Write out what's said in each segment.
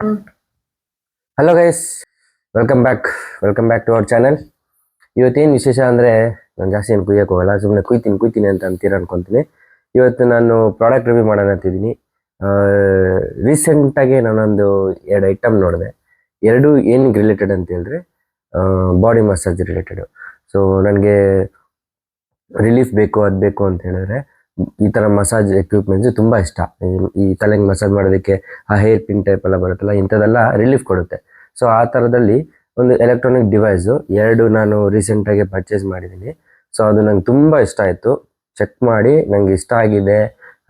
Hello guys, welcome back to our channel. ಇವತ್ತೇನು ವಿಶೇಷ ಅಂದರೆ, ನಾನು ಜಾಸ್ತಿ ಏನು ಕುಯ್ಯೋಕೆ ಹೋಗಲ್ಲ, ಸುಮ್ಮನೆ ಕುಯ್ತೀನಿ ಅಂತ ಅಂತೀರ ಅನ್ಕೊತೀನಿ. ಇವತ್ತು ನಾನು ಪ್ರಾಡಕ್ಟ್ ರಿವ್ಯೂ ಮಾಡೋಣ ಅಂತಿದ್ದೀನಿ. ರೀಸೆಂಟಾಗಿ ನಾನೊಂದು 2 ಐಟಮ್ ನೋಡಿದೆ. ಎರಡು ಏನಿಗೆ ರಿಲೇಟೆಡ್ ಅಂತ ಹೇಳಿದ್ರೆ ಬಾಡಿ ಮಸಾಜ್ ರಿಲೇಟೆಡು. ಸೊ ನನಗೆ ರಿಲೀಫ್ ಬೇಕು ಅಂತ ಹೇಳಿದ್ರೆ ಈ ಥರ ಮಸಾಜ್ ಎಕ್ವಿಪ್ಮೆಂಟ್ಸ್ ತುಂಬ ಇಷ್ಟ. ಈ ತಲೆಗೆ ಮಸಾಜ್ ಮಾಡೋದಕ್ಕೆ ಆ ಹೇರ್ ಪಿನ್ ಟೈಪ್ ಎಲ್ಲ ಬರುತ್ತಲ್ಲ, ಇಂಥದ್ದೆಲ್ಲ ರಿಲೀಫ್ ಕೊಡುತ್ತೆ. ಸೊ ಆ ಥರದಲ್ಲಿ ಒಂದು ಎಲೆಕ್ಟ್ರಾನಿಕ್ ಡಿವೈಸು 2 ನಾನು ರೀಸೆಂಟಾಗಿ ಪರ್ಚೇಸ್ ಮಾಡಿದ್ದೀನಿ. ಸೊ ಅದು ನಂಗೆ ತುಂಬ ಇಷ್ಟ ಆಯಿತು. ಚೆಕ್ ಮಾಡಿ ನನಗೆ ಇಷ್ಟ ಆಗಿದೆ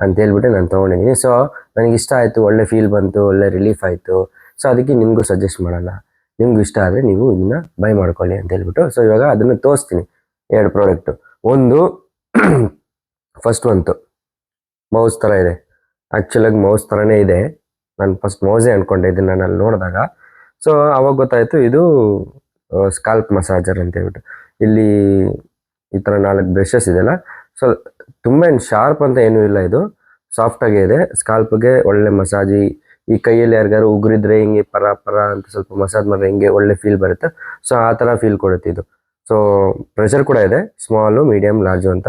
ಅಂತ ಹೇಳ್ಬಿಟ್ಟು ನಾನು ತೊಗೊಂಡಿದ್ದೀನಿ. ಸೊ ನನಗೆ ಇಷ್ಟ ಆಯಿತು, ಒಳ್ಳೆ ಫೀಲ್ ಬಂತು, ಒಳ್ಳೆ ರಿಲೀಫ್ ಆಯಿತು. ಸೊ ಅದಕ್ಕೆ ನಿಮಗೂ ಸಜೆಸ್ಟ್ ಮಾಡೋಣ. ನಿಮ್ಗೆ ಇಷ್ಟ ಆದರೆ ನೀವು ಇದನ್ನು ಬೈ ಮಾಡ್ಕೊಳ್ಳಿ ಅಂತ ಹೇಳ್ಬಿಟ್ಟು. ಸೊ ಇವಾಗ ಅದನ್ನು ತೋರಿಸ್ತೀನಿ 2 ಪ್ರಾಡಕ್ಟು. ಒಂದು ಫಸ್ಟ್ ಒಂದು ಮೌಸ್ ಥರ ಇದೆ. ಆ್ಯಕ್ಚುಲಾಗಿ ಮೌಸ್ ಥರನೇ ಇದೆ. ನಾನು ಫಸ್ಟ್ ಮೌಸೇ ಅಂದ್ಕೊಂಡೆ ಇದನ್ನು ನಾನು ಅಲ್ಲಿ ನೋಡಿದಾಗ. ಸೊ ಅವಾಗ ಗೊತ್ತಾಯಿತು ಇದು ಸ್ಕಾಲ್ಪ್ ಮಸಾಜರ್ ಅಂತ ಹೇಳ್ಬಿಟ್ಟು. ಇಲ್ಲಿ ಈ ಥರ 4 ಬ್ರಷಸ್ ಇದೆಯಲ್ಲ. ಸೊ ತುಂಬ ಏನು ಶಾರ್ಪ್ ಅಂತ ಏನೂ ಇಲ್ಲ, ಇದು ಸಾಫ್ಟಾಗೇ ಇದೆ. ಸ್ಕಾಲ್ಪ್ಗೆ ಒಳ್ಳೆ ಮಸಾಜಿ. ಈ ಕೈಯಲ್ಲಿ ಯಾರಿಗಾರು ಉಗುರಿದ್ರೆ ಹಿಂಗೆ ಪರ ಅಂತ ಸ್ವಲ್ಪ ಮಸಾಜ್ ಮಾಡಿದ್ರೆ ಹಿಂಗೆ ಒಳ್ಳೆ ಫೀಲ್ ಬರುತ್ತೆ. ಸೊ ಆ ಥರ ಫೀಲ್ ಕೊಡುತ್ತೆ ಇದು. ಸೊ ಪ್ರೆಷರ್ ಕೂಡ ಇದೆ, ಸ್ಮಾಲು, ಮೀಡಿಯಮ್, ಲಾರ್ಜು ಅಂತ.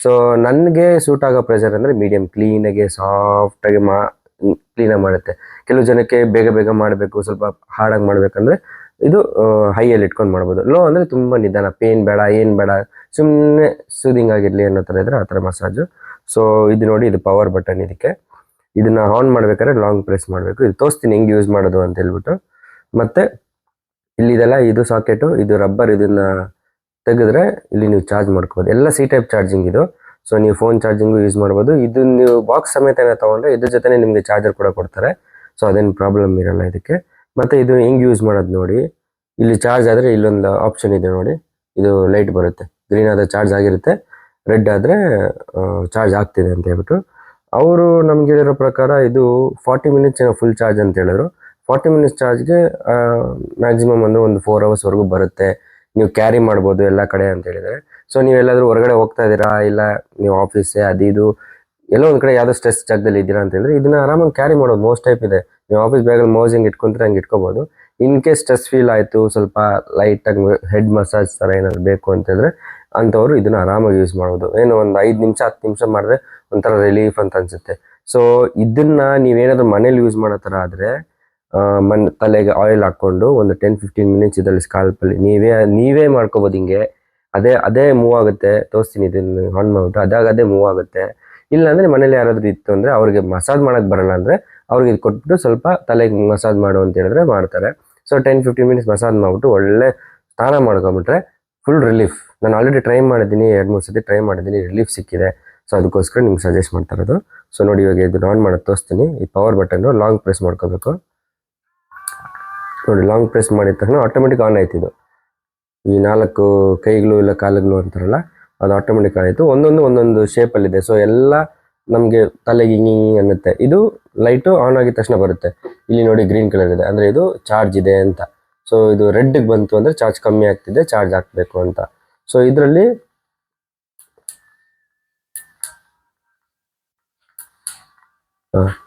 ಸೊ ನನಗೆ ಸೂಟ್ ಆಗೋ ಪ್ರೆಷರ್ ಅಂದರೆ ಮೀಡಿಯಮ್, ಕ್ಲೀನಾಗಿ ಸಾಫ್ಟಾಗಿ ಕ್ಲೀನಾಗಿ ಮಾಡುತ್ತೆ. ಕೆಲವು ಜನಕ್ಕೆ ಬೇಗ ಮಾಡಬೇಕು, ಸ್ವಲ್ಪ ಹಾರ್ಡಾಗಿ ಮಾಡಬೇಕಂದ್ರೆ ಇದು ಹೈಯಲ್ಲಿ ಇಟ್ಕೊಂಡು ಮಾಡ್ಬೋದು. ಲೋ ಅಂದರೆ ತುಂಬ ನಿಧಾನ, ಪೇನ್ ಬೇಡ, ಏನು ಬೇಡ, ಸುಮ್ಮನೆ ಸೂದಿಂಗ್ ಆಗಿರಲಿ ಅನ್ನೋ ಥರ ಇದ್ದರೆ ಆ ಥರ ಮಸಾಜು. ಸೊ ಇದು ನೋಡಿ, ಇದು ಪವರ್ ಬಟನ್. ಇದನ್ನು ಆನ್ ಮಾಡ್ಬೇಕಾದ್ರೆ ಲಾಂಗ್ ಪ್ರೆಸ್ ಮಾಡಬೇಕು. ಇದು ತೋರಿಸ್ತೀನಿ ಹೆಂಗೆ ಯೂಸ್ ಮಾಡೋದು ಅಂತ ಹೇಳ್ಬಿಟ್ಟು. ಮತ್ತು ಇಲ್ಲಿದೆಲ್ಲ ಇದು ಸಾಕೆಟು, ಇದು ರಬ್ಬರ್. ಇದನ್ನು ತೆಗೆದ್ರೆ ಇಲ್ಲಿ ನೀವು ಚಾರ್ಜ್ ಮಾಡ್ಕೋಬೋದು. ಎಲ್ಲ ಸಿ ಟೈಪ್ ಚಾರ್ಜಿಂಗ್ ಇದು. ಸೊ ನೀವು ಫೋನ್ ಚಾರ್ಜಿಂಗು ಯೂಸ್ ಮಾಡ್ಬೋದು. ಇದು ನೀವು ಬಾಕ್ಸ್ ಸಮೇತ ತೊಗೊಂಡ್ರೆ ಇದ್ರ ಜೊತೆ ನಿಮಗೆ ಚಾರ್ಜರ್ ಕೂಡ ಕೊಡ್ತಾರೆ. ಸೊ ಅದೇನು ಪ್ರಾಬ್ಲಮ್ ಇರಲ್ಲ ಇದಕ್ಕೆ. ಮತ್ತು ಇದು ಹೆಂಗೆ ಯೂಸ್ ಮಾಡೋದು ನೋಡಿ, ಇಲ್ಲಿ ಚಾರ್ಜ್ ಆದರೆ ಇಲ್ಲೊಂದು ಆಪ್ಷನ್ ಇದೆ ನೋಡಿ, ಇದು ಲೈಟ್ ಬರುತ್ತೆ. ಗ್ರೀನ್ ಆದರೆ ಚಾರ್ಜ್ ಆಗಿರುತ್ತೆ, ರೆಡ್ ಆದರೆ ಚಾರ್ಜ್ ಆಗ್ತಿದೆ ಅಂತ ಹೇಳ್ಬಿಟ್ಟು. ಅವರು ನಮ್ಗೆ ಹೇಳಿರೋ ಪ್ರಕಾರ ಇದು 40 ಮಿನಿಟ್ಸ್ ಏನೋ ಫುಲ್ ಚಾರ್ಜ್ ಅಂತ ಹೇಳಿದ್ರು. 40 ಮಿನಿಟ್ಸ್ ಚಾರ್ಜ್ಗೆ ಮ್ಯಾಕ್ಸಿಮಮ್ ಅಂದರೆ ಒಂದು 4 ಅವರ್ಸ್ವರೆಗೂ ಬರುತ್ತೆ. ನೀವು ಕ್ಯಾರಿ ಮಾಡ್ಬೋದು ಎಲ್ಲ ಕಡೆ ಅಂತ ಹೇಳಿದರೆ. ಸೊ ನೀವೆಲ್ಲಾದರೂ ಹೊರಗಡೆ ಹೋಗ್ತಾ ಇದ್ದೀರಾ, ಇಲ್ಲ ನೀವು ಆಫೀಸೇ ಇದು ಎಲ್ಲೋ ಒಂದು ಕಡೆ ಯಾವುದೋ ಸ್ಟ್ರೆಸ್ ಜಾಗದಲ್ಲಿ ಇದ್ದೀರಾ ಅಂತ ಹೇಳಿದ್ರೆ ಇದನ್ನು ಆರಾಮಾಗಿ ಕ್ಯಾರಿ ಮಾಡೋದು. ಮೌಸ್ ಟೈಪ್ ಇದೆ. ನೀವು ಆಫೀಸ್ ಬ್ಯಾಗಲ್ಲಿ ಮೌಸ್ ಹಿಂಗೆ ಇಟ್ಕೊಂತಾರೆ ಹಂಗೆ ಇಟ್ಕೋಬೋದು. ಇನ್ ಕೇಸ್ ಸ್ಟ್ರೆಸ್ ಫೀಲ್ ಆಯಿತು, ಸ್ವಲ್ಪ ಲೈಟಾಗಿ ಹೆಡ್ ಮಸಾಜ್ ಥರ ಏನಾದ್ರು ಬೇಕು ಅಂತಂದರೆ ಅಂಥವ್ರು ಇದನ್ನು ಆರಾಮಾಗಿ ಯೂಸ್ ಮಾಡ್ಬೋದು. ಏನು ಒಂದು 5 ನಿಮಿಷ 10 ನಿಮಿಷ ಮಾಡಿದ್ರೆ ಒಂಥರ ರಿಲೀಫ್ ಅಂತ ಅನಿಸುತ್ತೆ. ಸೊ ಇದನ್ನು ನೀವೇನಾದರೂ ಮನೇಲಿ ಯೂಸ್ ಮಾಡೋ ಥರ ಆದರೆ ತಲೆಗೆ ಆಯಿಲ್ ಹಾಕ್ಕೊಂಡು ಒಂದು 10-15 ಮಿನಿಟ್ಸ್ ಇದರಲ್ಲಿ ಸ್ಕಾಲ್ಪಲ್ಲಿ ನೀವೇ ಮಾಡ್ಕೋಬೋದು. ಹಿಂಗೆ ಅದೇ ಮೂವ್ ಆಗುತ್ತೆ. ತೋರಿಸ್ತೀನಿ, ಇದನ್ನು ಆನ್ ಮಾಡಿಬಿಟ್ಟು ಅದೇ ಮೂವ್ ಆಗುತ್ತೆ. ಇಲ್ಲಾಂದರೆ ಮನೇಲಿ ಯಾರಾದರೂ ಇತ್ತು ಅಂದರೆ ಅವ್ರಿಗೆ ಮಸಾಜ್ ಮಾಡೋಕ್ಕೆ ಬರಲ್ಲ ಅಂದರೆ ಅವ್ರಿಗೆ ಇದು ಕೊಟ್ಬಿಟ್ಟು ಸ್ವಲ್ಪ ತಲೆಗೆ ಮಸಾಜ್ ಮಾಡು ಅಂತ ಹೇಳಿದ್ರೆ ಮಾಡ್ತಾರೆ. ಸೊ 10-15 ಮಿನಿಟ್ಸ್ ಮಸಾಜ್ ಮಾಡಿಬಿಟ್ಟು ಒಳ್ಳೆ ಸ್ನಾನ ಮಾಡ್ಕೊಂಬಿಟ್ರೆ ಫುಲ್ ರಿಲೀಫ್. ನಾನು ಆಲ್ರೆಡಿ ಟ್ರೈ ಮಾಡಿದ್ದೀನಿ, 2-3 ಸತಿ ಟ್ರೈ ಮಾಡಿದ್ದೀನಿ, ರಿಲೀಫ್ ಸಿಕ್ಕಿದೆ. ಸೊ ಅದಕ್ಕೋಸ್ಕರ ನಿಮ್ಗೆ ಸಜೆಸ್ಟ್ ಮಾಡ್ತಾ ಇರೋದು. ಸೊ ನೋಡಿ, ಇವಾಗ ಇದನ್ನು ಆನ್ ಮಾಡೋದು ತೋರಿಸ್ತೀನಿ. ಈ ಪವರ್ ಬಟನ್ನು ಲಾಂಗ್ ಪ್ರೆಸ್ ಮಾಡ್ಕೋಬೇಕು ನೋಡಿ. ಲಾಂಗ್ ಪ್ರೆಸ್ ಮಾಡಿದ ತಕ್ಷಣ ಆಟೋಮೆಟಿಕ್ ಆನ್ ಆಯ್ತು. ಇದು ಈ 4 ಕೈಗಳು ಇಲ್ಲ ಕಾಲುಗಳು ಅಂತಾರಲ್ಲ, ಅದು ಆಟೋಮೆಟಿಕ್ ಆಯಿತು. ಒಂದೊಂದು ಶೇಪಲ್ಲಿದೆ. ಸೊ ಎಲ್ಲ ನಮಗೆ ತಲೆಗೆ ಹಿಂಗೆ ಅನ್ನುತ್ತೆ. ಇದು ಲೈಟು ಆನ್ ಆಗಿದ ತಕ್ಷಣ ಬರುತ್ತೆ. ಇಲ್ಲಿ ನೋಡಿ ಗ್ರೀನ್ ಕಲರ್ ಇದೆ, ಅಂದರೆ ಇದು ಚಾರ್ಜ್ ಇದೆ ಅಂತ. ಸೊ ಇದು ರೆಡ್ಗೆ ಬಂತು ಅಂದರೆ ಚಾರ್ಜ್ ಕಮ್ಮಿ ಆಗ್ತಿದೆ, ಚಾರ್ಜ್ ಹಾಕಬೇಕು ಅಂತ. ಸೊ ಇದರಲ್ಲಿ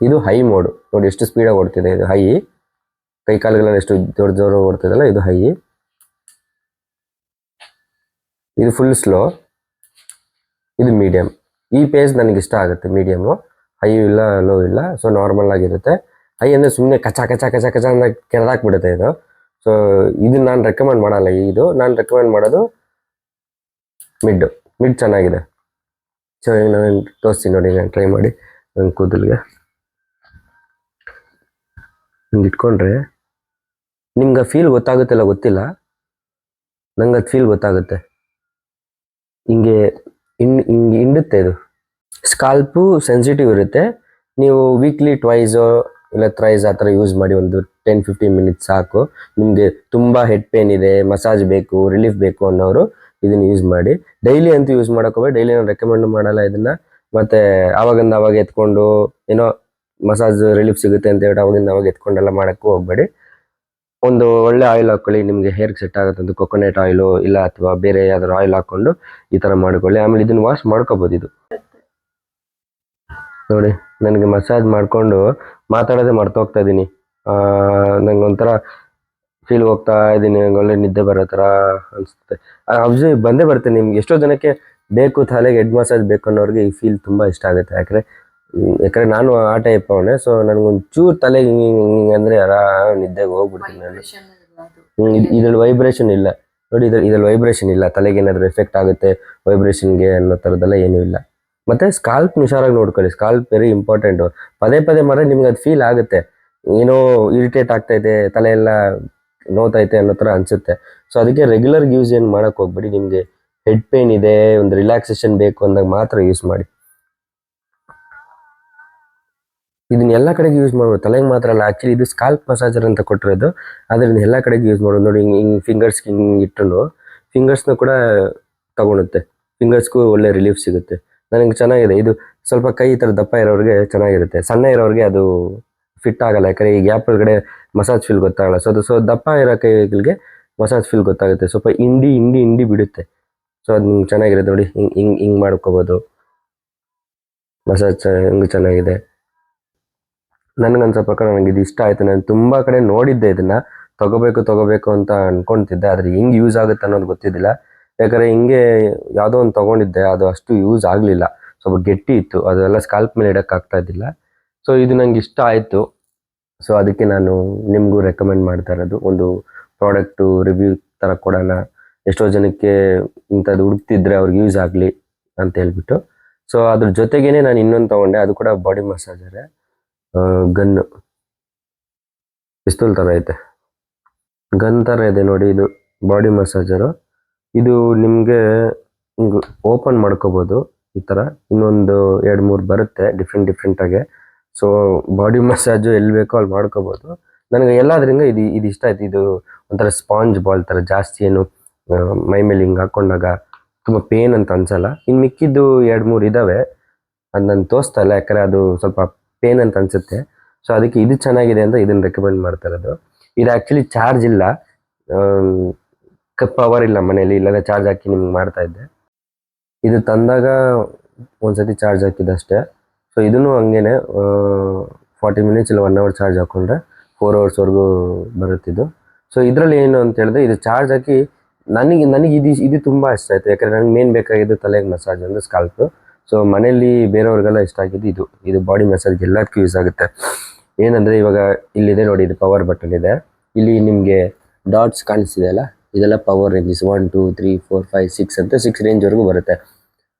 ಇದು ಹೈ ಮೋಡು ನೋಡಿ, ಎಷ್ಟು ಸ್ಪೀಡಾಗಿ ಓಡ್ತಿದೆ. ಇದು ಹೈ. ಕೈ ಕಾಲುಗಳೆಲ್ಲ ಎಷ್ಟು ಜೋರು ಓಡ್ತಿದೆಲ್ಲ, ಇದು ಹೈ. ಇದು ಫುಲ್ ಸ್ಲೋ. ಇದು ಮೀಡಿಯಮ್. ಈ ಪೇಸ್ ನನಗೆ ಇಷ್ಟ ಆಗುತ್ತೆ. ಮೀಡಿಯಮು, ಹೈ ಇಲ್ಲ, ಲೋ ಇಲ್ಲ. ಸೊ ನಾರ್ಮಲ್ ಆಗಿರುತ್ತೆ. ಹೈ ಅಂದರೆ ಸುಮ್ಮನೆ ಕಚ ಅಂತ ಕೆರೆದಾಕ್ಬಿಡುತ್ತೆ ಇದು. ಸೊ ಇದು ನಾನು ರೆಕಮೆಂಡ್ ಮಾಡಲ್ಲ. ನಾನು ರೆಕಮೆಂಡ್ ಮಾಡೋದು ಮಿಡ್ ಚೆನ್ನಾಗಿದೆ. ಸೊ ಈಗ ನಾನು ತೋರಿಸ್ತೀನಿ ನೋಡಿ, ನಾನು ಟ್ರೈ ಮಾಡಿ ನನ್ನ ಕೂದಲಿಗೆ ಹಿಂಗೆ ಇಟ್ಕೊಂಡ್ರೆ ನಿಮ್ಗೆ ಫೀಲ್ ಗೊತ್ತಾಗುತ್ತಲ್ಲ, ಗೊತ್ತಿಲ್ಲ, ನಂಗೆ ಅದು ಫೀಲ್ ಗೊತ್ತಾಗುತ್ತೆ. ಹಿಂಗೆ ಹಿಂಡುತ್ತೆ ಇದು. ಸ್ಕಾಲ್ಪು ಸೆನ್ಸಿಟಿವ್ ಇರುತ್ತೆ. ನೀವು ವೀಕ್ಲಿ ಟ್ವೈಸೋ ಇಲ್ಲ ಥ್ರೈಸ್ ಆ ಥರ ಯೂಸ್ ಮಾಡಿ, ಒಂದು 10-15 ಮಿನಿಟ್ಸ್ ಸಾಕು. ನಿಮಗೆ ತುಂಬ ಹೆಡ್ ಪೇನ್ ಇದೆ, ಮಸಾಜ್ ಬೇಕು, ರಿಲೀಫ್ ಬೇಕು ಅನ್ನೋರು ಇದನ್ನು ಯೂಸ್ ಮಾಡಿ. ಡೈಲಿ ಅಂತೂ ಯೂಸ್ ಮಾಡೋಕ್ಕೋಬೇಡಿ. ಡೈಲಿ ನಾನು ರೆಕಮೆಂಡ್ ಮಾಡಲ್ಲ ಇದನ್ನು. ಮತ್ತು ಆವಾಗಿಂದ ಅವಾಗ ಎತ್ಕೊಂಡು ಏನೋ ಮಸಾಜ್ ರಿಲೀಫ್ ಸಿಗುತ್ತೆ ಅಂತ ಹೇಳಿ ಆವಾಗಿಂದ ಅವಾಗ ಎತ್ಕೊಂಡೆಲ್ಲ ಮಾಡೋಕ್ಕೂ ಹೋಗಬೇಡಿ. ಒಂದು ಒಳ್ಳೆ ಆಯಿಲ್ ಹಾಕ್ಕೊಳ್ಳಿ, ನಿಮಗೆ ಹೇರ್ಗೆ ಸೆಟ್ ಆಗುತ್ತೆ ಅಂತ. ಕೊಕೊನೆಟ್ ಆಯಿಲು ಇಲ್ಲ ಅಥವಾ ಬೇರೆ ಯಾವ್ದಾದ್ರು ಆಯಿಲ್ ಹಾಕ್ಕೊಂಡು ಈ ಥರ ಮಾಡ್ಕೊಳ್ಳಿ. ಆಮೇಲೆ ಇದನ್ನು ವಾಶ್ ಮಾಡ್ಕೋಬೋದು. ಇದು ನೋಡಿ, ನನಗೆ ಮಸಾಜ್ ಮಾಡಿಕೊಂಡು ಮಾತಾಡೋದೇ ಮರ್ತೋಗ್ತಾ ಇದ್ದೀನಿ. ನಂಗೆ ಒಂಥರ ಫೀಲ್ ಹೋಗ್ತಾ ಇದ್ದೀನಿ, ನಂಗೆ ಒಳ್ಳೆ ನಿದ್ದೆ ಬರೋ ಥರ ಅನಿಸುತ್ತೆ. ಬಂದೇ ಬರುತ್ತೆ ನಿಮ್ಗೆ. ಎಷ್ಟೋ ಜನಕ್ಕೆ ಬೇಕು ತಲೆಗೆ ಹೆಡ್ ಮಸಾಜ್ ಬೇಕು ಅನ್ನೋರಿಗೆ ಈ ಫೀಲ್ ತುಂಬ ಇಷ್ಟ ಆಗುತ್ತೆ. ಯಾಕಂದರೆ ನಾನು ಆ ಟೈಪ್ ಅವನೇ. ಸೊ ನನಗೊಂಚೂರು ತಲೆಗೆ ಹಿಂಗೆ ಅಂದರೆ ನಿದ್ದೆಗೆ ಹೋಗ್ಬಿಡ್ತೀನಿ ನಾನು. ಇದ್ರಲ್ಲಿ ವೈಬ್ರೇಷನ್ ಇಲ್ಲ ನೋಡಿ, ಇದ್ರಲ್ಲಿ ವೈಬ್ರೇಷನ್ ಇಲ್ಲ, ತಲೆಗೆ ಏನಾದರೂ ಎಫೆಕ್ಟ್ ಆಗುತ್ತೆ ವೈಬ್ರೇಷನ್ಗೆ ಅನ್ನೋ ಥರದ್ದೆಲ್ಲ ಏನೂ ಇಲ್ಲ. ಮತ್ತು ಸ್ಕಾಲ್ಪ್ ಹುಷಾರಾಗಿ ನೋಡ್ಕೊಳ್ಳಿ, ಸ್ಕಾಲ್ಪ್ ವೆರಿ ಇಂಪಾರ್ಟೆಂಟು. ಪದೇ ಪದೇ ಮಾಡಿದ್ರೆ ನಿಮ್ಗೆ ಅದು ಫೀಲ್ ಆಗುತ್ತೆ, ಏನೋ ಇರಿಟೇಟ್ ಆಗ್ತೈತೆ, ತಲೆ ಎಲ್ಲ ನೋತೈತೆ ಅನ್ನೋ ಥರ ಅನಿಸುತ್ತೆ. ಸೊ ಅದಕ್ಕೆ ರೆಗ್ಯುಲರ್ ಯೂಸ್ ಏನು ಮಾಡೋಕ್ಕೆ ಹೋಗ್ಬೇಡಿ. ನಿಮಗೆ ಹೆಡ್ ಪೇನ್ ಇದೆ, ಒಂದು ರಿಲ್ಯಾಕ್ಸೇಷನ್ ಬೇಕು ಅಂದಾಗ ಮಾತ್ರ ಯೂಸ್ ಮಾಡಿ. ಇದನ್ನ ಎಲ್ಲ ಕಡೆಗೆ ಯೂಸ್ ಮಾಡ್ಬೋದು, ತಲೆಗೆ ಮಾತ್ರ ಅಲ್ಲ. ಆ್ಯಕ್ಚುಲಿ ಇದು ಸ್ಕಾಲ್ಪ್ ಮಸಾಜರ್ ಅಂತ ಕೊಟ್ಟಿರೋದು, ಅದರಿಂದ ಎಲ್ಲ ಕಡೆಗೆ ಯೂಸ್ ಮಾಡೋದು. ನೋಡಿ ಹಿಂಗೆ ಫಿಂಗರ್ಸ್ಗೆ ಹಿಂಗೆ ಇಟ್ಟು ಫಿಂಗರ್ಸ್ನ ಕೂಡ ತಗೊಳುತ್ತೆ, ಫಿಂಗರ್ಸ್ಗೂ ಒಳ್ಳೆ ರಿಲೀಫ್ ಸಿಗುತ್ತೆ. ನನಗೆ ಚೆನ್ನಾಗಿದೆ ಇದು. ಸ್ವಲ್ಪ ಕೈ ಈ ಥರ ದಪ್ಪ ಇರೋರಿಗೆ ಚೆನ್ನಾಗಿರುತ್ತೆ, ಸಣ್ಣ ಇರೋರಿಗೆ ಅದು ಫಿಟ್ ಆಗಲ್ಲ. ಯಾಕಂದರೆ ಈ ಗ್ಯಾಪ್ ಒಳಗಡೆ ಮಸಾಜ್ ಫೀಲ್ ಗೊತ್ತಾಗಲ್ಲ. ಸೊ ದಪ್ಪ ಇರೋ ಕೈಗಳಿಗೆ ಮಸಾಜ್ ಫೀಲ್ ಗೊತ್ತಾಗುತ್ತೆ, ಸ್ವಲ್ಪ ಇಂಡಿ ಬಿಡುತ್ತೆ. ಸೊ ಅದು ನಿಮ್ಗೆ ಚೆನ್ನಾಗಿರುತ್ತೆ ನೋಡಿ, ಹಿಂಗೆ ಮಾಡ್ಕೋಬೋದು. ಮಸಾಜ್ ಹಿಂಗೆ ಚೆನ್ನಾಗಿದೆ. ನನಗನ್ಸೋ ಪ್ರಕಾರ ನನಗೆ ಇದು ಇಷ್ಟ ಆಯಿತು. ನಾನು ತುಂಬ ಕಡೆ ನೋಡಿದ್ದೆ, ಇದನ್ನು ತಗೋಬೇಕು ಅಂತ ಅಂದ್ಕೊಳ್ತಿದ್ದೆ, ಆದರೆ ಹೆಂಗೆ ಯೂಸ್ ಆಗುತ್ತೆ ಅನ್ನೋದು ಗೊತ್ತಿದ್ದಿಲ್ಲ. ಯಾಕಂದರೆ ಹಿಂಗೆ ಯಾವುದೋ ಒಂದು ತೊಗೊಂಡಿದ್ದೆ, ಅದು ಅಷ್ಟು ಯೂಸ್ ಆಗಲಿಲ್ಲ, ಸ್ವಲ್ಪ ಗಟ್ಟಿ ಇತ್ತು, ಅದೆಲ್ಲ ಸ್ಕಾಲ್ಪ್ ಮೇಲೆ ಇಡೋಕ್ಕಾಗ್ತಾ ಇದ್ದಿಲ್ಲ. ಸೊ ಇದು ನಂಗೆ ಇಷ್ಟ ಆಯಿತು. ಸೊ ಅದಕ್ಕೆ ನಾನು ನಿಮಗೂ ರೆಕಮೆಂಡ್ ಮಾಡ್ತಾ ಇರೋದು, ಒಂದು ಪ್ರಾಡಕ್ಟು ರಿವ್ಯೂ ಥರ ಕೊಡೋಣ, ಎಷ್ಟೋ ಜನಕ್ಕೆ ಇಂಥದ್ದು ಹುಡುಕ್ತಿದ್ರೆ ಅವ್ರಿಗೆ ಯೂಸ್ ಆಗಲಿ ಅಂತ ಹೇಳ್ಬಿಟ್ಟು. ಸೊ ಅದ್ರ ಜೊತೆಗೇನೆ ನಾನು ಇನ್ನೊಂದು ತೊಗೊಂಡೆ, ಅದು ಕೂಡ ಬಾಡಿ ಮಸಾಜರೇ, ಗನ್ನು ಪಿಸ್ತೂಲ್ ಥರ ಐತೆ, ಗನ್ ಥರ ಇದೆ ನೋಡಿ. ಇದು ಬಾಡಿ ಮಸಾಜರು. ಇದು ನಿಮಗೆ ಹಿಂಗೆ ಓಪನ್ ಮಾಡ್ಕೋಬೋದು ಈ ಥರ. ಇನ್ನೊಂದು 2-3 ಬರುತ್ತೆ ಡಿಫ್ರೆಂಟಾಗಿ. ಸೊ ಬಾಡಿ ಮಸಾಜು ಎಲ್ಲಿ ಬೇಕೋ ಅಲ್ಲಿ ಮಾಡ್ಕೋಬೋದು. ನನಗೆ ಎಲ್ಲದರಿಂದ ಇದು ಇಷ್ಟ ಆಯ್ತು. ಇದು ಒಂಥರ ಸ್ಪಾಂಜ್ ಬಾಲ್ ಥರ, ಜಾಸ್ತಿ ಏನು ಮೈ ಮೇಲೆ ಹಿಂಗೆ ಹಾಕ್ಕೊಂಡಾಗ ತುಂಬ ಪೇನ್ ಅಂತ ಅನ್ಸಲ್ಲ. ಇನ್ನು ಮಿಕ್ಕಿದ್ದು 2-3 ಇದ್ದಾವೆ, ಅದು ನಾನು ತೋರಿಸ್ತಾ ಇಲ್ಲ, ಯಾಕಂದರೆ ಅದು ಸ್ವಲ್ಪ ಪೇನ್ ಅಂತ ಅನಿಸುತ್ತೆ. ಸೊ ಅದಕ್ಕೆ ಇದು ಚೆನ್ನಾಗಿದೆ ಅಂತ ಇದನ್ನು ರೆಕಮೆಂಡ್ ಮಾಡ್ತಾ ಇರೋದು. ಇದು ಆ್ಯಕ್ಚುಲಿ ಚಾರ್ಜ್ ಇಲ್ಲ, ಪವರ್ ಇಲ್ಲ ಮನೇಲಿ, ಇಲ್ಲಾಂದರೆ ಚಾರ್ಜ್ ಹಾಕಿ ನಿಮ್ಗೆ ಮಾಡ್ತಾ ಇದ್ದೆ. ಇದು ತಂದಾಗ ಒಂದ್ಸತಿ ಚಾರ್ಜ್ ಹಾಕಿದ್ದಷ್ಟೇ. ಸೊ ಇದನ್ನು ಹಂಗೇನೆ 40 ಮಿನಿಟ್ಸ್ ಇಲ್ಲ 1 ಅವರ್ ಚಾರ್ಜ್ ಹಾಕ್ಕೊಂಡ್ರೆ 4 ಅವರ್ಸ್ವರೆಗೂ ಬರುತ್ತಿದ್ದು. ಸೊ ಇದರಲ್ಲಿ ಏನು ಅಂತ ಹೇಳಿದ್ರೆ, ಇದು ಚಾರ್ಜ್ ಹಾಕಿ ನನಗೆ ಇದು ತುಂಬ ಇಷ್ಟ ಆಯಿತು. ಯಾಕಂದರೆ ನನಗೆ ಮೇನ್ ಬೇಕಾಗಿದ್ದು ತಲೆಗೆ ಮಸಾಜ್ ಅಂದರೆ ಸ್ಕಾಲ್ಪು. ಸೊ ಮನೆಯಲ್ಲಿ ಬೇರೆಯವ್ರಿಗೆಲ್ಲ ಇಷ್ಟ ಆಗಿದ್ದು ಇದು ಬಾಡಿ ಮಸಾಜ್ಗೆ ಎಲ್ಲದಕ್ಕೂ ಯೂಸ್ ಆಗುತ್ತೆ. ಏನಂದರೆ ಇವಾಗ ಇಲ್ಲಿದೆ ನೋಡಿ, ಇದು ಪವರ್ ಬಟನ್ ಇದೆ, ಇಲ್ಲಿ ನಿಮಗೆ ಡಾಟ್ಸ್ ಕಾಣಿಸ್ತಿದೆ ಅಲ್ಲ, ಇದೆಲ್ಲ ಪವರ್ ರೇಂಜಸ್ 1 2 3 4 5 6 ಅಂತ 6 ರೇಂಜ್ವರೆಗೂ ಬರುತ್ತೆ.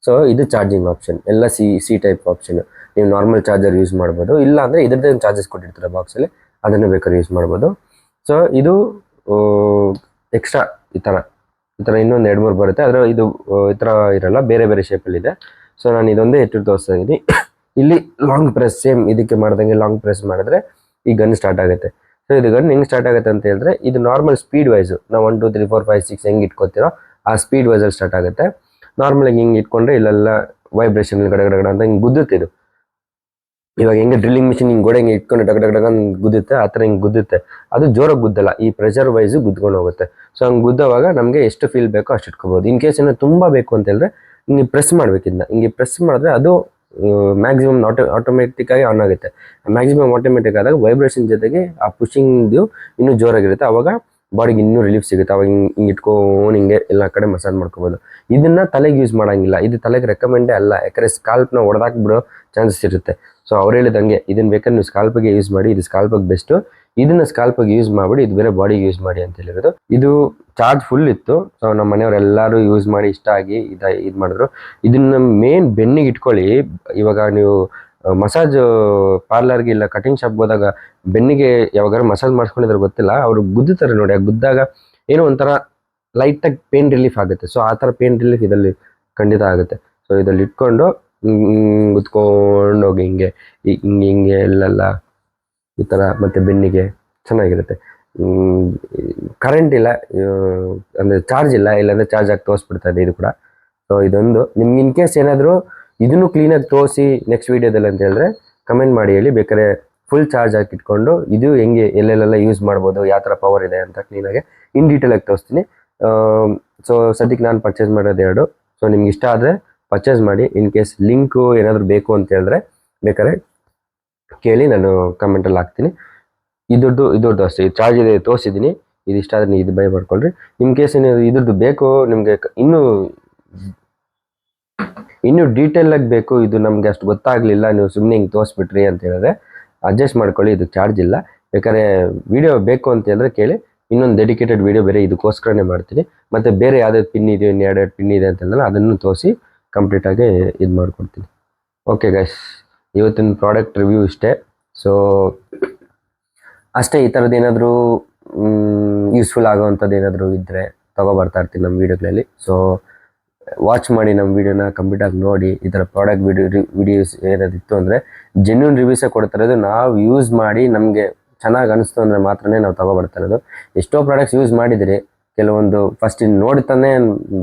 ಸೊ ಇದು ಚಾರ್ಜಿಂಗ್ ಆಪ್ಷನ್, ಎಲ್ಲ ಸಿ ಟೈಪ್ ಆಪ್ಷನ್. ನೀವು ನಾರ್ಮಲ್ ಚಾರ್ಜರ್ ಯೂಸ್ ಮಾಡ್ಬೋದು, ಇಲ್ಲ ಅಂದರೆ ಇದ್ರದ್ದೇ ಚಾರ್ಜಸ್ ಕೊಟ್ಟಿರ್ತಾರೆ ಬಾಕ್ಸಲ್ಲಿ, ಅದನ್ನು ಬೇಕಾದ್ರೆ ಯೂಸ್ ಮಾಡ್ಬೋದು. ಸೊ ಇದು ಎಕ್ಸ್ಟ್ರಾ ಈ ಥರ ಇನ್ನೊಂದು 2-3 ಬರುತ್ತೆ, ಆದರೆ ಇದು ಈ ಥರ ಇರಲ್ಲ, ಬೇರೆ ಶೇಪಲ್ಲಿದೆ. ಸೊ ನಾನು ಇದೊಂದೇ ಎತ್ತು ತೋರಿಸ್ತಾ ಇದ್ದೀನಿ. ಇಲ್ಲಿ ಲಾಂಗ್ ಪ್ರೆಸ್, ಸೇಮ್ ಇದಕ್ಕೆ ಮಾಡ್ದಂಗೆ ಲಾಂಗ್ ಪ್ರೆಸ್ ಮಾಡಿದ್ರೆ ಈ ಗನ್ ಸ್ಟಾರ್ಟ್ ಆಗುತ್ತೆ. ಸೊ ಇದು ಗನ್ ಹೆಂಗೆ ಸ್ಟಾರ್ಟ್ ಆಗುತ್ತೆ ಅಂತ ಹೇಳಿದ್ರೆ, ಇದು ನಾರ್ಮಲ್ ಸ್ಪೀಡ್ ವೈಸು, ನಾವು 1 2 3 4 5 6 ಹೆಂಗೆ ಇಟ್ಕೋತೀರೋ ಆ ಸ್ಪೀಡ್ ವೈಸಲ್ಲಿ ಸ್ಟಾರ್ಟ್ ಆಗುತ್ತೆ. ನಾರ್ಮಲಾಗಿ ಹಿಂಗೆ ಇಟ್ಕೊಂಡ್ರೆ ಇಲ್ಲೆಲ್ಲ ವೈಬ್ರೇಷನ್ ಗಡ ಅಂತ ಹಿಂಗೆ ಗುದ್ದುತ್ತೆ. ಇದು ಇವಾಗ ಹೆಂಗೆ ಡ್ರಿಲ್ಲಿಂಗ್ ಮಿಷಿನ್ ಹಿಂಗೆ ಗೋಡೆ ಹಿಂಗೆ ಇಟ್ಕೊಂಡು ಡಗ ಅಂತ ಗುದ್ದುತ್ತೆ, ಆ ಥರ ಹಿಂಗೆ ಗುದ್ದುತ್ತೆ. ಅದು ಜೋರಾಗಿ ಗುದ್ದಲ್ಲ, ಈ ಪ್ರೆಷರ್ ವೈಸು ಗುದ್ಕೊಂಡು ಹೋಗುತ್ತೆ. ಸೊ ಹಂಗೆ ಗುದ್ದವಾಗ ನಮಗೆ ಎಷ್ಟು ಫೀಲ್ ಬೇಕೋ ಅಷ್ಟು ಇಟ್ಕೋಬೋದು. ಇನ್ ಕೇಸ್ ಏನೋ ತುಂಬ ಬೇಕು ಅಂತ ಹೇಳಿದ್ರೆ ಹಿಂಗೆ ಪ್ರೆಸ್ ಮಾಡಬೇಕಿದ್ನ, ಹಿಂಗೆ ಪ್ರೆಸ್ ಮಾಡಿದ್ರೆ ಅದು ಮ್ಯಾಕ್ಸಿಮಮ್ ಆಟೋಮೆಟಿಕ್ಕಾಗಿ ಆನ್ ಆಗುತ್ತೆ. ಮ್ಯಾಕ್ಸಿಮಮ್ ಆಟೋಮೆಟಿಕ್ ಆದಾಗ ವೈಬ್ರೇಷನ್ ಜೊತೆಗೆ ಆ ಪುಷಿಂಗ್ದು ಇನ್ನೂ ಜೋರಾಗಿರುತ್ತೆ, ಆವಾಗ ಬಾಡಿಗೆ ಇನ್ನೂ ರಿಲೀಫ್ ಸಿಗುತ್ತೆ. ಅವಾಗ ಹಿಂಗೆ ಇಟ್ಕೊಂಡು ಹಿಂಗೆ ಎಲ್ಲ ಕಡೆ ಮಸಾಜ್ ಮಾಡ್ಕೋಬೋದು. ಇದನ್ನು ತಲೆಗೆ ಯೂಸ್ ಮಾಡೋಂಗಿಲ್ಲ, ಇದು ತಲೆಗೆ ರೆಕಮೆಂಡೇ ಅಲ್ಲ, ಯಾಕಂದರೆ ಸ್ಕಾಲ್ಪ್ನ ಹೊಡೆದಾಕ್ಬಿಡೋ ಚಾನ್ಸಸ್ ಇರುತ್ತೆ. ಸೊ ಅವ್ರು ಹೇಳಿದಂಗೆ ಇದನ್ನು ಬೇಕಾದ್ರೆ ನೀವು ಸ್ಕಾಲ್ಪಿಗೆ ಯೂಸ್ ಮಾಡಿ, ಇದು ಸ್ಕಾಲ್ಪಿಗೆ ಬೆಸ್ಟು, ಇದನ್ನು ಸ್ಕಾಲ್ಪಿಗೆ ಯೂಸ್ ಮಾಡಿಬಿಡಿ, ಇದು ಬೇರೆ ಬಾಡಿಗೆ ಯೂಸ್ ಮಾಡಿ ಅಂತ ಹೇಳಿರೋದು. ಇದು ಚಾರ್ಜ್ ಫುಲ್ ಇತ್ತು. ಸೊ ನಮ್ಮ ಮನೆಯವರೆಲ್ಲರೂ ಯೂಸ್ ಮಾಡಿ ಇಷ್ಟ ಆಗಿ ಇದು ಮಾಡಿದ್ರು. ಇದನ್ನು ಮೇನ್ ಬೆನ್ನಿಗೆ ಇಟ್ಕೊಳ್ಳಿ. ಇವಾಗ ನೀವು ಮಸಾಜ್ ಪಾರ್ಲರ್ಗೆ ಇಲ್ಲ ಕಟಿಂಗ್ ಶಾಪ್ಗೆ ಹೋದಾಗ ಬೆನ್ನಿಗೆ ಯಾವಾಗಾರು ಮಸಾಜ್ ಮಾಡಿಸ್ಕೊಂಡಿದ್ರೆ ಗೊತ್ತಿಲ್ಲ, ಅವರು ಗುದ್ದುತ್ತಾರೆ ನೋಡಿ, ಆ ಗುದ್ದಾಗ ಏನೋ ಒಂಥರ ಲೈಟಾಗಿ ಪೇನ್ ರಿಲೀಫ್ ಆಗುತ್ತೆ. ಸೊ ಆ ಥರ ಪೇನ್ ರಿಲೀಫ್ ಇದರಲ್ಲಿ ಖಂಡಿತ ಆಗುತ್ತೆ. ಸೊ ಇದರಲ್ಲಿ ಇಟ್ಕೊಂಡು ಗುದ್ಕೊಂಡು ಹೋಗಿ ಹಿಂಗೆ ಎಲ್ಲೆಲ್ಲ ಈ ಥರ, ಮತ್ತು ಬೆನ್ನಿಗೆ ಚೆನ್ನಾಗಿರುತ್ತೆ. ಕರೆಂಟ್ ಇಲ್ಲ ಅಂದರೆ ಚಾರ್ಜ್ ಇಲ್ಲ, ಇಲ್ಲಾಂದರೆ ಚಾರ್ಜ್ ಆಗಿ ತೋರಿಸ್ಬಿಡ್ತಾ ಇದೆ ಇದು ಕೂಡ. ಸೊ ಇದೊಂದು ನಿಮ್ಗೆ ಇನ್ ಕೇಸ್ ಏನಾದರೂ ಇದನ್ನು ಕ್ಲೀನಾಗಿ ತೋರಿಸಿ ನೆಕ್ಸ್ಟ್ ವೀಡಿಯೋದಲ್ಲಿ ಅಂತ ಹೇಳಿದ್ರೆ ಕಮೆಂಟ್ ಮಾಡಿ ಹೇಳಿ. ಬೇಕಾದ್ರೆ ಫುಲ್ ಚಾರ್ಜ್ ಹಾಕಿಟ್ಕೊಂಡು ಇದು ಹೆಂಗೆ ಎಲ್ಲೆಲ್ಲೆಲ್ಲ ಯೂಸ್ ಮಾಡ್ಬೋದು, ಯಾವ ಥರ ಪವರ್ ಇದೆ ಅಂತ ಕ್ಲೀನಾಗಿ ಇನ್ ಡೀಟೇಲಾಗಿ ತೋರಿಸ್ತೀನಿ. ಸೊ ಸದ್ಯಕ್ಕೆ ನಾನು ಪರ್ಚೇಸ್ ಮಾಡೋದು 2. ಸೊ ನಿಮ್ಗೆ ಇಷ್ಟ ಆದರೆ ಪರ್ಚೇಸ್ ಮಾಡಿ. ಇನ್ ಕೇಸ್ ಲಿಂಕು ಏನಾದರೂ ಬೇಕು ಅಂತ ಹೇಳಿದ್ರೆ ಬೇಕಾದ್ರೆ ಕೇಳಿ, ನಾನು ಕಮೆಂಟಲ್ಲಿ ಹಾಕ್ತೀನಿ. ಇದ್ರದ್ದು ಅಷ್ಟೇ ಚಾರ್ಜ್ ಇದೆ ತೋರಿಸಿದ್ದೀನಿ. ಇದಿಷ್ಟ ಆದ್ರೆ ನೀವು ಇದು ಬೈ ಮಾಡ್ಕೊಳ್ರಿ. ಇನ್ ಕೇಸ್ ನೀವು ಇದ್ರದ್ದು ಬೇಕು ನಿಮಗೆ ಇನ್ನೂ ಡೀಟೇಲ್ ಆಗಿ ಬೇಕು, ಇದು ನಮಗೆ ಅಷ್ಟು ಗೊತ್ತಾಗ್ಲಿಲ್ಲ, ನೀವು ಸುಮ್ಮನೆ ಹಿಂಗೆ ತೋರಿಸ್ಬಿಟ್ರಿ ಅಂತ ಹೇಳಿದ್ರೆ ಅಡ್ಜಸ್ಟ್ ಮಾಡ್ಕೊಳ್ಳಿ, ಇದು ಚಾರ್ಜ್ ಇಲ್ಲ. ಬೇಕಾದ್ರೆ ವಿಡಿಯೋ ಬೇಕು ಅಂತ ಹೇಳಿದ್ರೆ ಕೇಳಿ, ಇನ್ನೊಂದು ಡೆಡಿಕೇಟೆಡ್ ವಿಡಿಯೋ ಬೇರೆ ಇದಕ್ಕೋಸ್ಕರನೇ ಮಾಡ್ತೀನಿ. ಮತ್ತು ಬೇರೆ ಯಾವ್ದಾದ್ರು ಪಿನ್ ಇದೆ, ಎರಡೆರಡು ಪಿನ್ ಇದೆ ಅಂತಂದ್ರೆ ಅದನ್ನು ತೋರಿಸಿ ಕಂಪ್ಲೀಟಾಗಿ ಇದು ಮಾಡ್ಕೊಡ್ತೀನಿ. ಓಕೆ ಗೈಸ್, ಇವತ್ತಿನ ಪ್ರಾಡಕ್ಟ್ ರಿವ್ಯೂ ಇಷ್ಟೇ. ಸೊ ಅಷ್ಟೇ, ಈ ಥರದ್ದು ಏನಾದರೂ ಯೂಸ್ಫುಲ್ ಆಗೋವಂಥದ್ದು ಏನಾದರೂ ಇದ್ದರೆ ತೊಗೊಬರ್ತಾ ಇರ್ತೀನಿ ನಮ್ಮ ವೀಡಿಯೋಗಳಲ್ಲಿ. ಸೊ ವಾಚ್ ಮಾಡಿ ನಮ್ಮ ವೀಡಿಯೋನ ಕಂಪ್ಲೀಟಾಗಿ ನೋಡಿ. ಈ ಥರ ಪ್ರಾಡಕ್ಟ್ ವಿಡಿಯೋಸ್ ಏನಾದಿತ್ತು ಅಂದರೆ ಜೆನ್ಯೂನ್ ರಿವ್ಯೂಸೇ ಕೊಡ್ತಾ ಇರೋದು. ನಾವು ಯೂಸ್ ಮಾಡಿ ನಮಗೆ ಚೆನ್ನಾಗಿ ಅನಿಸ್ತು ಅಂದರೆ ಮಾತ್ರನೇ ನಾವು ತೊಗೊಬರ್ತಾ ಇರೋದು. ಎಷ್ಟೋ ಪ್ರಾಡಕ್ಟ್ಸ್ ಯೂಸ್ ಮಾಡಿದಿರಿ, ಕೆಲವೊಂದು ಫಸ್ಟ್ ನೋಡ್ತಾನೆ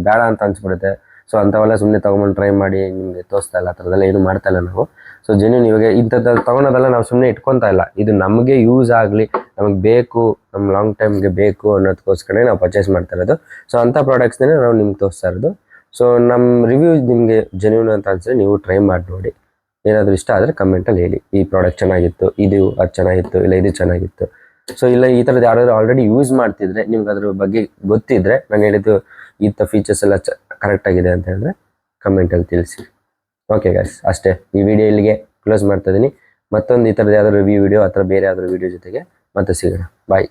ಬೇಡ ಅಂತ ಅನ್ಸ್ಬಿಡುತ್ತೆ. ಸೊ ಅಂಥವೆಲ್ಲ ಸುಮ್ಮನೆ ತೊಗೊಂಬಂದು ಟ್ರೈ ಮಾಡಿ ನಿಮಗೆ ತೋರಿಸ್ತಾ ಇಲ್ಲ, ಆ ಥರದ್ದೆಲ್ಲ ಏನು ಮಾಡ್ತಾ ಇಲ್ಲ ನಾವು. ಸೊ ಜೆನ್ಯೂನ್ ಇವಾಗ ಇಂಥದ್ದು ತೊಗೊಳೋದೆಲ್ಲ ನಾವು ಸುಮ್ಮನೆ ಇಟ್ಕೊತಾ ಇಲ್ಲ, ಇದು ನಮಗೆ ಯೂಸ್ ಆಗಲಿ, ನಮಗೆ ಬೇಕು, ನಮ್ಮ ಲಾಂಗ್ ಟೈಮ್ಗೆ ಬೇಕು ಅನ್ನೋದಕ್ಕೋಸ್ಕರ ನಾವು ಪರ್ಚೇಸ್ ಮಾಡ್ತಾ ಇರೋದು. ಸೊ ಅಂಥ ಪ್ರಾಡಕ್ಟ್ಸ್ನೇ ನಾವು ನಿಮ್ಗೆ ತೋರಿಸ್ತಾ ಇರೋದು. ಸೊ ನಮ್ಮ ರಿವ್ಯೂ ನಿಮಗೆ ಜೆನ್ಯೂನ್ ಅಂತ ಅನ್ಸಿದ್ರೆ ನೀವು ಟ್ರೈ ಮಾಡಿ ನೋಡಿ. ಏನಾದರೂ ಇಷ್ಟ ಆದರೆ ಕಮೆಂಟಲ್ಲಿ ಹೇಳಿ, ಈ ಪ್ರಾಡಕ್ಟ್ ಚೆನ್ನಾಗಿತ್ತು, ಅದು ಚೆನ್ನಾಗಿತ್ತು, ಇಲ್ಲ ಇದು ಚೆನ್ನಾಗಿತ್ತು. ಸೊ ಇಲ್ಲ ಈ ಥರದ್ದು ಯಾರಾದರೂ ಆಲ್ರೆಡಿ ಯೂಸ್ ಮಾಡ್ತಿದ್ರೆ, ನಿಮ್ಗೆ ಅದ್ರ ಬಗ್ಗೆ ಗೊತ್ತಿದ್ದರೆ, ನಾನು ಹೇಳಿದ್ದು ಇಂಥ ಫೀಚರ್ಸ್ ಎಲ್ಲ ಕರೆಕ್ಟಾಗಿದೆ ಅಂತ ಹೇಳಿದ್ರೆ ಕಮೆಂಟಲ್ಲಿ ತಿಳಿಸಿ. ಓಕೆ ಗೈಸ್, ಅಷ್ಟೇ, ಈ ವಿಡಿಯೋ ಇಲ್ಲಿಗೆ ಕ್ಲೋಸ್ ಮಾಡ್ತಾ ಇದ್ದೀನಿ. ಮತ್ತೊಂದು ಈ ಥರದ್ದು ಯಾವ್ದಾದ್ರು ರಿವ್ಯೂ ವಿಡಿಯೋ ಅಥವಾ ಬೇರೆ ಯಾವ್ದಾದ್ರು ವಿಡಿಯೋ ಜೊತೆಗೆ ಮತ್ತೆ ಸಿಗೋಣ. ಬಾಯ್.